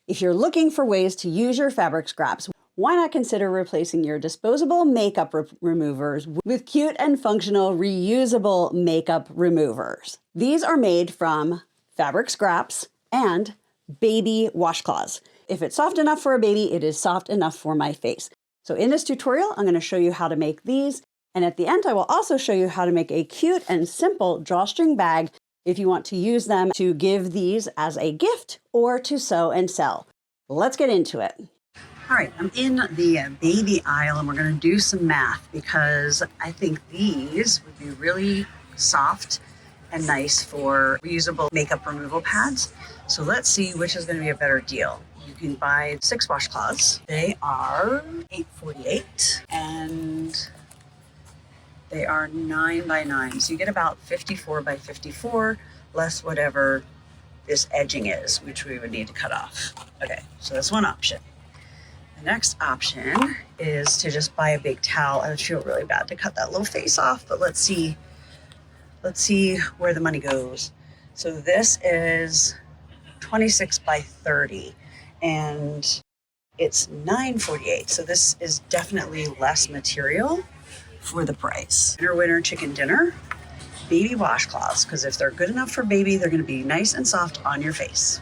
If you're looking for ways to use your fabric scraps, why not consider replacing your disposable makeup removers with cute and functional reusable makeup removers? These are made from fabric scraps and baby washcloths. If it's soft enough for a baby, it is soft enough for my face. So in this tutorial, I'm going to show you how to make these. And at the end, I will also show you how to make a cute and simple drawstring bag if you want to use them to give these as a gift or to sew and sell. Let's get into it. All right, I'm in the baby aisle and we're going to do some math because I think these would be really soft and nice for reusable makeup removal pads. So let's see which is going to be a better deal. You can buy 6 washcloths. They are $8.48 and they are 9 by 9. So you get about 54 by 54 less whatever this edging is, which we would need to cut off. Okay, so that's one option. The next option is to just buy a big towel. I feel really bad to cut that little face off, but let's see where the money goes. So this is 26 by 30 and it's $9.48. So this is definitely less material for the price. Winner chicken dinner, baby washcloths, because if they're good enough for baby, they're going to be nice and soft on your face.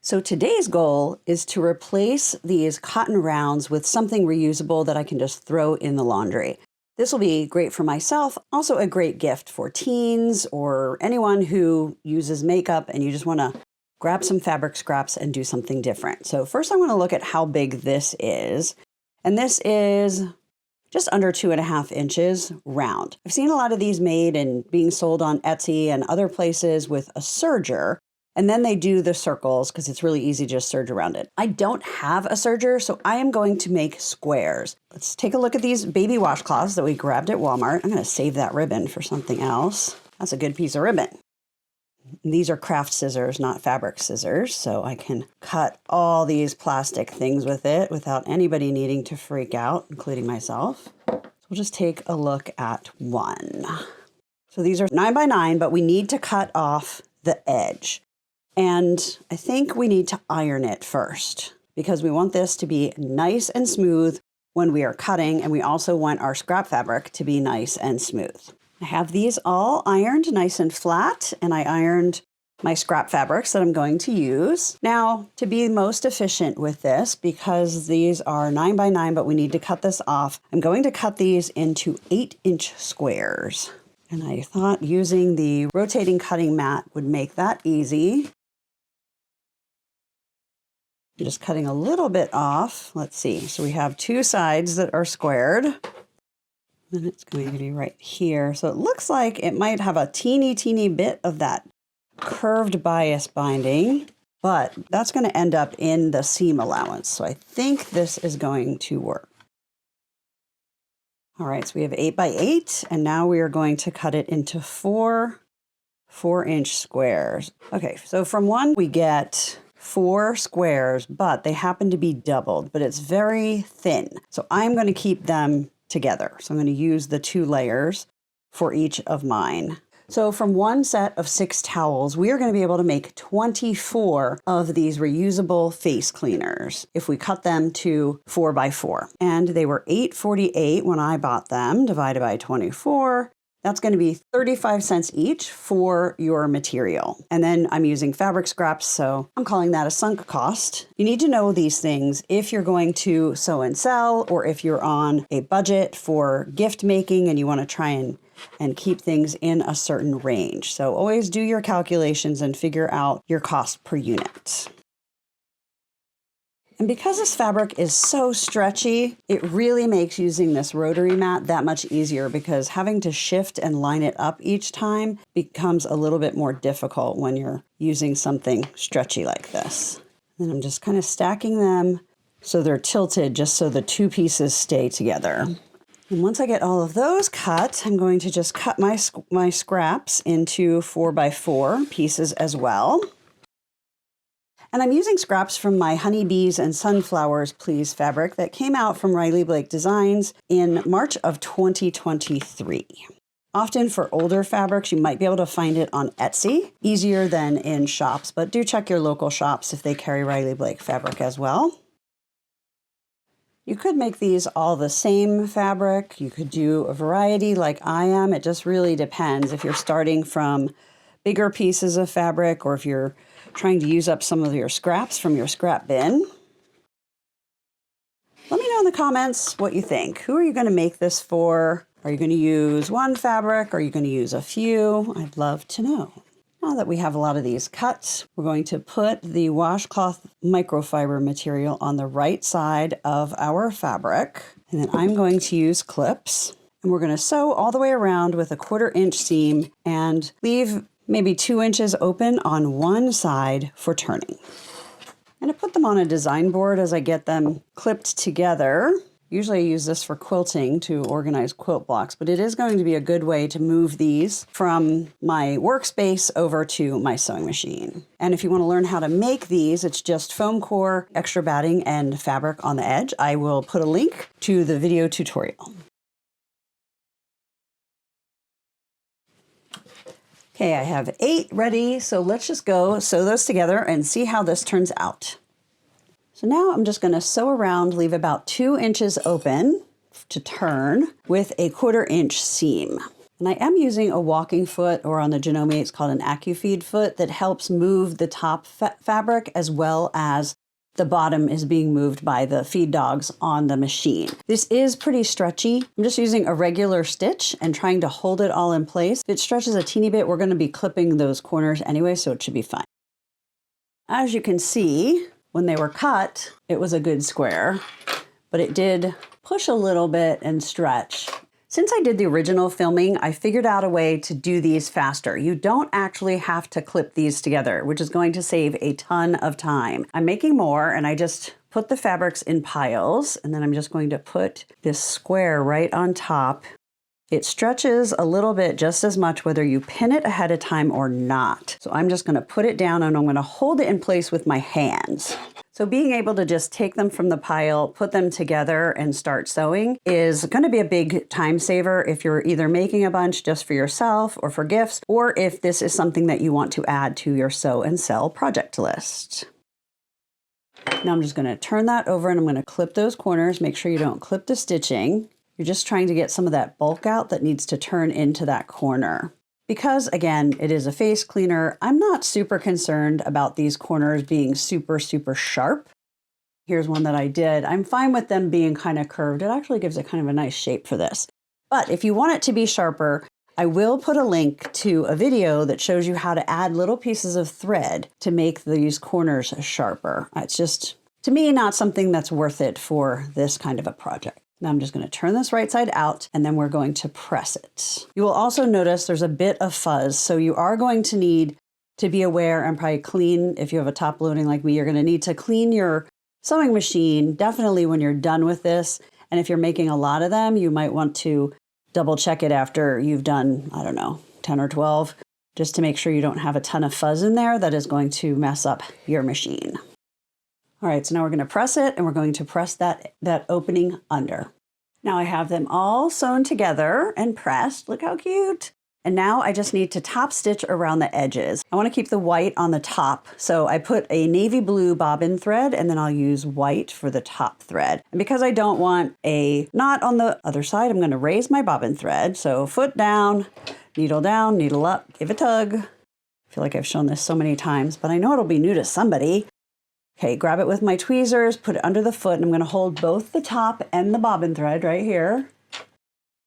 So today's goal is to replace these cotton rounds with something reusable that I can just throw in the laundry. This will be great for myself, also a great gift for teens or anyone who uses makeup and you just want to grab some fabric scraps and do something different. So first I want to look at how big this is. And this is just under 2.5 inches round. I've seen a lot of these made and being sold on Etsy and other places with a serger. And then they do the circles because it's really easy to just serge around it. I don't have a serger, so I am going to make squares. Let's take a look at these baby washcloths that we grabbed at Walmart. I'm going to save that ribbon for something else. That's a good piece of ribbon. These are craft scissors, not fabric scissors, so I can cut all these plastic things with it without anybody needing to freak out, including myself. So we'll just take a look at one. So these are 9 by 9, but we need to cut off the edge. And I think we need to iron it first because we want this to be nice and smooth when we are cutting, and we also want our scrap fabric to be nice and smooth. I have these all ironed nice and flat, and I ironed my scrap fabrics that I'm going to use. Now, to be most efficient with this, because these are 9 by 9, but we need to cut this off, I'm going to cut these into 8-inch squares. And I thought using the rotating cutting mat would make that easy. I'm just cutting a little bit off. Let's see. So we have 2 sides that are squared. And it's going to be right here. So it looks like it might have a teeny bit of that curved bias binding, but that's going to end up in the seam allowance. So I think this is going to work. All right, so we have 8 by 8, and now we are going to cut it into 4 4-inch squares. Okay, so from one we get 4 squares, but they happen to be doubled, but it's very thin. So I'm going to keep them together. So I'm going to use the 2 layers for each of mine. So from one set of 6 towels, we are going to be able to make 24 of these reusable face cleaners if we cut them to 4 by 4. And they were $8.48 when I bought them, divided by 24. That's going to be 35 cents each for your material. And then I'm using fabric scraps, so I'm calling that a sunk cost. You need to know these things if you're going to sew and sell, or if you're on a budget for gift making and you want to try and keep things in a certain range. So always do your calculations and figure out your cost per unit. And because this fabric is so stretchy, it really makes using this rotary mat that much easier, because having to shift and line it up each time becomes a little bit more difficult when you're using something stretchy like this. And I'm just kind of stacking them so they're tilted, just so the 2 pieces stay together. And once I get all of those cut, I'm going to just cut my scraps into 4 by 4 pieces as well. And I'm using scraps from my Honeybees and Sunflowers Please fabric that came out from Riley Blake Designs in March of 2023. Often for older fabrics, you might be able to find it on Etsy, easier than in shops, but do check your local shops if they carry Riley Blake fabric as well. You could make these all the same fabric. You could do a variety like I am. It just really depends if you're starting from bigger pieces of fabric or if you're trying to use up some of your scraps from your scrap bin. Let me know in the comments what you think. Who are you going to make this for? Are you going to use one fabric? Are you going to use a few? I'd love to know. Now that we have a lot of these cut, we're going to put the washcloth microfiber material on the right side of our fabric. And then I'm going to use clips. And we're going to sew all the way around with a 1/4 inch seam and leave maybe 2 inches open on one side for turning. I'm going to put them on a design board as I get them clipped together. Usually I use this for quilting to organize quilt blocks, but it is going to be a good way to move these from my workspace over to my sewing machine. And if you want to learn how to make these, it's just foam core, extra batting, and fabric on the edge. I will put a link to the video tutorial. Okay, I have 8 ready, so let's just go sew those together and see how this turns out. So now I'm just going to sew around, leave about 2 inches open to turn with a 1/4 inch seam. And I am using a walking foot, or on the Janome it's called an AccuFeed foot, that helps move the top fabric as well as the bottom is being moved by the feed dogs on the machine. This is pretty stretchy. I'm just using a regular stitch and trying to hold it all in place. If it stretches a teeny bit, we're going to be clipping those corners anyway, so it should be fine. As you can see, when they were cut, it was a good square, but it did push a little bit and stretch. Since I did the original filming, I figured out a way to do these faster. You don't actually have to clip these together, which is going to save a ton of time. I'm making more, and I just put the fabrics in piles, and then I'm just going to put this square right on top. It stretches a little bit just as much whether you pin it ahead of time or not. So I'm just going to put it down and I'm going to hold it in place with my hands. So being able to just take them from the pile, put them together and start sewing is going to be a big time saver if you're either making a bunch just for yourself or for gifts, or if this is something that you want to add to your sew and sell project list. Now I'm just going to turn that over and I'm going to clip those corners. Make sure you don't clip the stitching. You're just trying to get some of that bulk out that needs to turn into that corner. Because again, it is a face cleaner, I'm not super concerned about these corners being super sharp. Here's one that I did. I'm fine with them being kind of curved. It actually gives it kind of a nice shape for this. But if you want it to be sharper, I will put a link to a video that shows you how to add little pieces of thread to make these corners sharper. It's just, to me, not something that's worth it for this kind of a project. Now I'm just going to turn this right side out and then we're going to press it. You will also notice there's a bit of fuzz, so you are going to need to be aware and probably clean. If you have a top loading like me, you're going to need to clean your sewing machine definitely when you're done with this. And if you're making a lot of them, you might want to double check it after you've done, I don't know, 10 or 12, just to make sure you don't have a ton of fuzz in there that is going to mess up your machine. All right, so now we're going to press it and we're going to press that opening under. Now I have them all sewn together and pressed. Look how cute. And now I just need to top stitch around the edges. I want to keep the white on the top. So I put a navy blue bobbin thread and then I'll use white for the top thread. And because I don't want a knot on the other side, I'm going to raise my bobbin thread. So foot down, needle up, give a tug. I feel like I've shown this so many times, but I know it'll be new to somebody. Okay, grab it with my tweezers, put it under the foot, and I'm going to hold both the top and the bobbin thread right here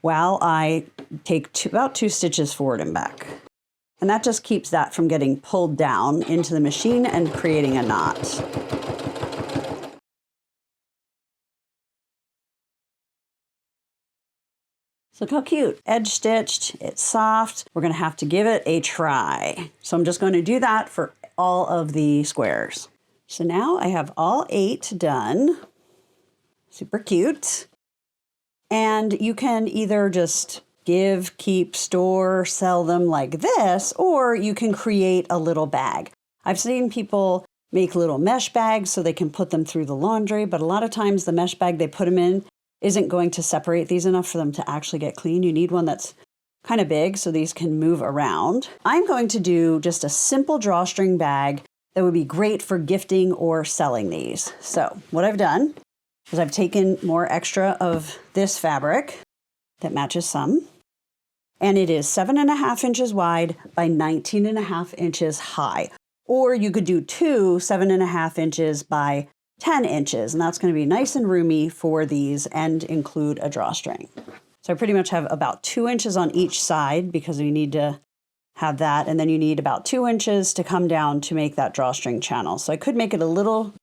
while I take about 2 stitches forward and back. And that just keeps that from getting pulled down into the machine and creating a knot. So look how cute. Edge stitched, it's soft. We're going to have to give it a try. So I'm just going to do that for all of the squares. So now I have all 8 done. Super cute. And you can either just give, keep, store, sell them like this, or you can create a little bag. I've seen people make little mesh bags so they can put them through the laundry, but a lot of times the mesh bag they put them in isn't going to separate these enough for them to actually get clean. You need one that's kind of big, so these can move around. I'm going to do just a simple drawstring bag that would be great for gifting or selling these. So what I've done is I've taken more extra of this fabric that matches some, and it is 7.5 inches wide by 19.5 inches high. Or you could do two 7.5 inches by 10 inches, and that's going to be nice and roomy for these and include a drawstring. So I pretty much have about 2 inches on each side because we need to have that, and then you need about 2 inches to come down to make that drawstring channel. So I could make it a little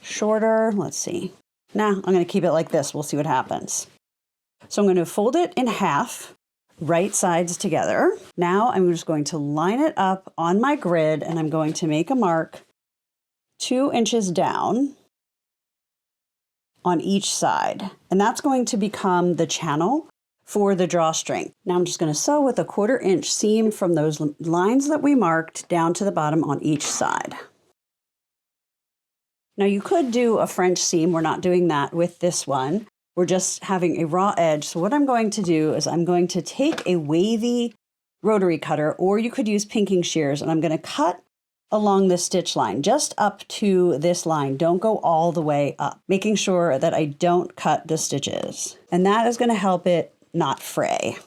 shorter. Let's see. Nah, I'm going to keep it like this. We'll see what happens. So I'm going to fold it in half, right sides together. Now I'm just going to line it up on my grid, and I'm going to make a mark 2 inches down on each side. And that's going to become the channel for the drawstring. Now I'm just going to sew with a 1/4 inch seam from those lines that we marked down to the bottom on each side. Now you could do a French seam. We're not doing that with this one. We're just having a raw edge. So what I'm going to do is I'm going to take a wavy rotary cutter, or you could use pinking shears, and I'm going to cut along the stitch line, just up to this line. Don't go all the way up, making sure that I don't cut the stitches. And that is going to help it not fray.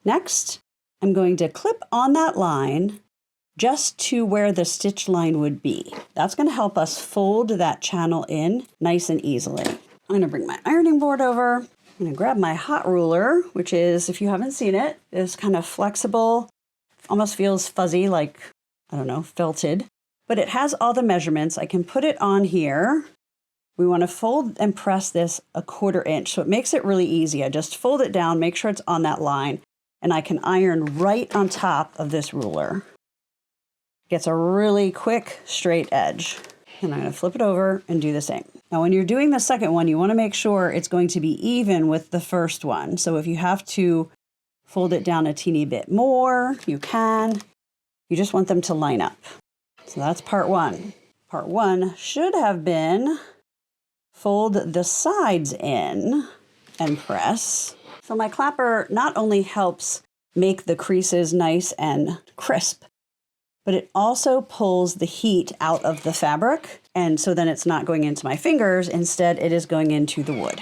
Next, I'm going to clip on that line just to where the stitch line would be. That's going to help us fold that channel in nice and easily. I'm going to bring my ironing board over. I'm going to grab my hot ruler, which is, if you haven't seen it, is kind of flexible, almost feels fuzzy, like, I don't know, felted, but it has all the measurements. I can put it on here. We want to fold and press this a 1/4 inch, so it makes it really easy. I just fold it down, make sure it's on that line, and I can iron right on top of this ruler. Gets a really quick straight edge. And I'm going to flip it over and do the same. Now when you're doing the second one, you want to make sure it's going to be even with the first one. So if you have to fold it down a teeny bit more, you can. You just want them to line up. So that's part one. Part one should have been fold the sides in and press. So my clapper not only helps make the creases nice and crisp, but it also pulls the heat out of the fabric. And so then it's not going into my fingers. Instead, it is going into the wood.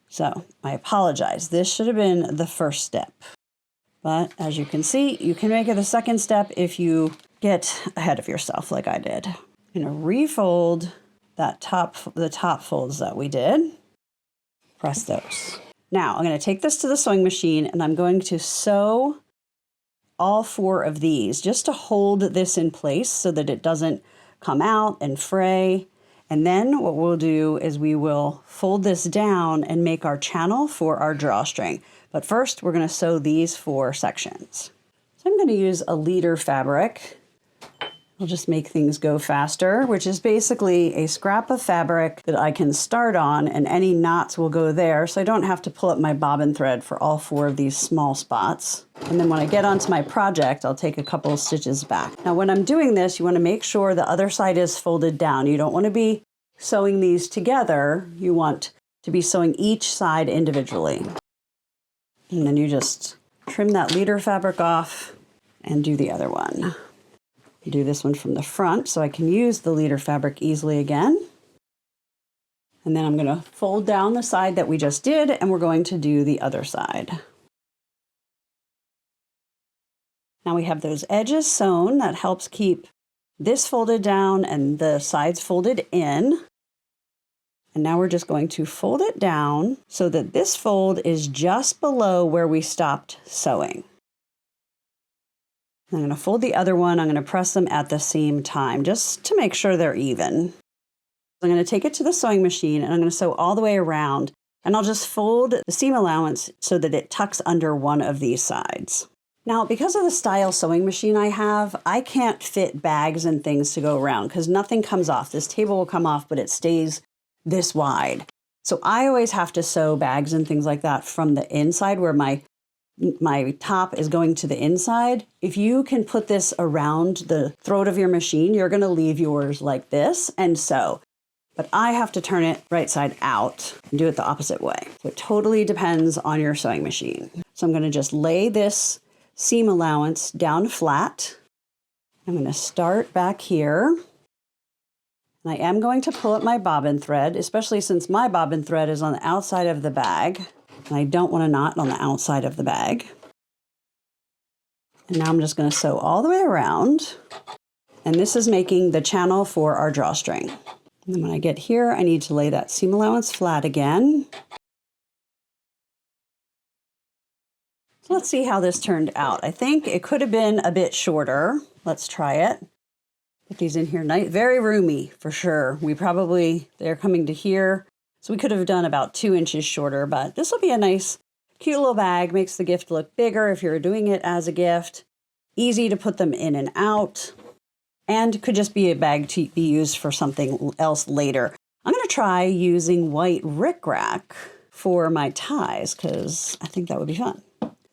So I apologize. This should have been the first step. But as you can see, you can make it a second step if you get ahead of yourself like I did. I'm going to refold the top folds that we did. Press those. Now I'm going to take this to the sewing machine, and I'm going to sew all 4 of these just to hold this in place so that it doesn't come out and fray. And then what we'll do is we will fold this down and make our channel for our drawstring. But first, we're going to sew these 4 sections. So I'm going to use a leader fabric. I'll just make things go faster, which is basically a scrap of fabric that I can start on, and any knots will go there, so I don't have to pull up my bobbin thread for all 4 of these small spots. And then when I get onto my project, I'll take a couple of stitches back. Now when I'm doing this, you want to make sure the other side is folded down. You don't want to be sewing these together. You want to be sewing each side individually. And then you just trim that leader fabric off and do the other one. Do this one from the front so I can use the leader fabric easily again. And then I'm going to fold down the side that we just did, and we're going to do the other side. Now we have those edges sewn. That helps keep this folded down and the sides folded in. And now we're just going to fold it down so that this fold is just below where we stopped sewing. I'm going to fold the other one. I'm going to press them at the same time just to make sure they're even. I'm going to take it to the sewing machine, and I'm going to sew all the way around, and I'll just fold the seam allowance so that it tucks under one of these sides. Now, because of the style sewing machine I have, I can't fit bags and things to go around because nothing comes off. This table will come off, but it stays this wide. So I always have to sew bags and things like that from the inside where my top is going to the inside. If you can put this around the throat of your machine, you're going to leave yours like this and sew. but I have to turn it right side out and do it the opposite way. So it totally depends on your sewing machine. So I'm going to just lay this seam allowance down flat. I'm going to start back here. And I am going to pull up my bobbin thread, especially since my bobbin thread is on the outside of the bag. And I don't want to knot on the outside of the bag. And now I'm just going to sew all the way around. And this is making the channel for our drawstring. And then when I get here, I need to lay that seam allowance flat again. So let's see how this turned out. I think it could have been a bit shorter. Let's try it. Put these in here, very roomy for sure. They're coming to here. So we could have done about 2 inches shorter, but this will be a nice, cute little bag. Makes the gift look bigger if you're doing it as a gift. Easy to put them in and out. And could just be a bag to be used for something else later. I'm going to try using white rickrack for my ties because I think that would be fun.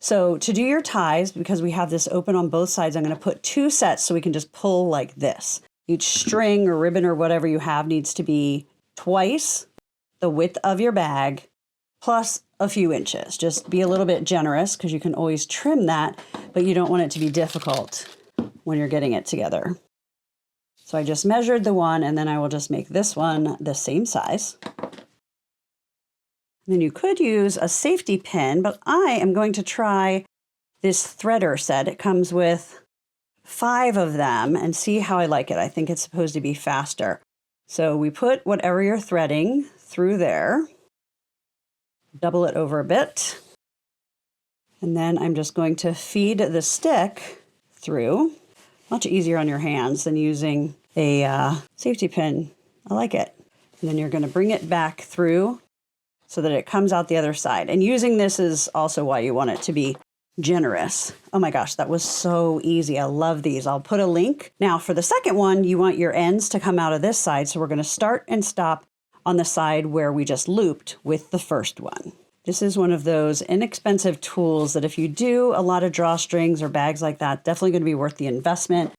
So to do your ties, because we have this open on both sides, I'm going to put 2 sets so we can just pull like this. Each string or ribbon or whatever you have needs to be twice the width of your bag plus a few inches. Just be a little bit generous because you can always trim that, but you don't want it to be difficult when you're getting it together. So I just measured the one, and then I will just make this one the same size. And then you could use a safety pin, but I am going to try this threader set. It comes with 5 of them and see how I like it. I think it's supposed to be faster. So we put whatever you're threading through there, double it over a bit, and then I'm just going to feed the stick through. Much easier on your hands than using a safety pin. I like it. And then you're going to bring it back through so that it comes out the other side. And using this is also why you want it to be generous. Oh my gosh, that was so easy. I love these. I'll put a link. Now for the second one, you want your ends to come out of this side. So we're going to start and stop on the side where we just looped with the first one. This is one of those inexpensive tools that if you do a lot of drawstrings or bags like that, definitely going to be worth the investment.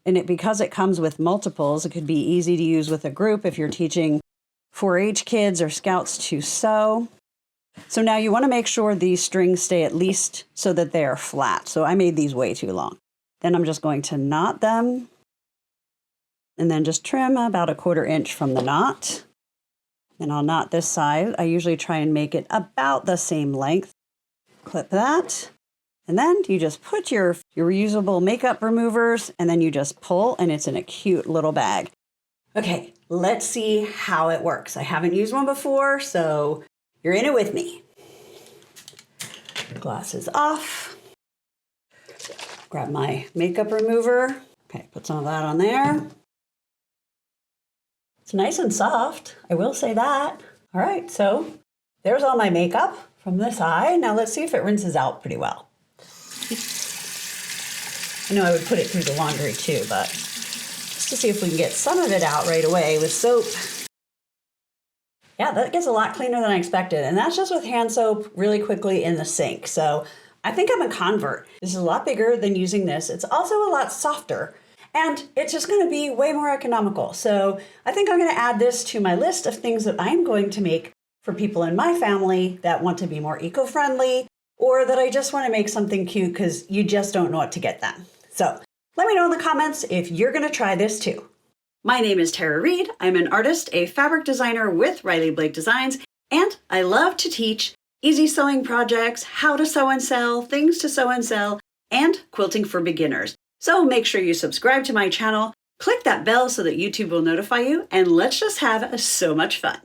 And because it comes with multiples, it could be easy to use with a group if you're teaching 4-H kids or scouts to sew. So now you want to make sure these strings stay at least so that they are flat. So I made these way too long. Then I'm just going to knot them and then just trim about 1/4 inch from the knot. Then I'll knot this side. I usually try and make it about the same length. Clip that. And then you just put your reusable makeup removers and then you just pull and it's in a cute little bag. Okay, let's see how it works. I haven't used one before, so you're in it with me. Glasses off. Grab my makeup remover. Okay, put some of that on there. It's nice and soft, I will say that. All right, so there's all my makeup from this eye. Now let's see if it rinses out pretty well. I know I would put it through the laundry too, but just to see if we can get some of it out right away with soap. Yeah, that gets a lot cleaner than I expected. And that's just with hand soap really quickly in the sink. So I think I'm a convert. This is a lot bigger than using this. It's also a lot softer. And it's just going to be way more economical. So I think I'm going to add this to my list of things that I'm going to make for people in my family that want to be more eco-friendly or that I just want to make something cute because you just don't know what to get them. So let me know in the comments if you're going to try this too. My name is Tara Reed. I'm an artist, a fabric designer with Riley Blake Designs, and I love to teach easy sewing projects, how to sew and sell, things to sew and sell, and quilting for beginners. So make sure you subscribe to my channel, click that bell so that YouTube will notify you, and let's just have so much fun.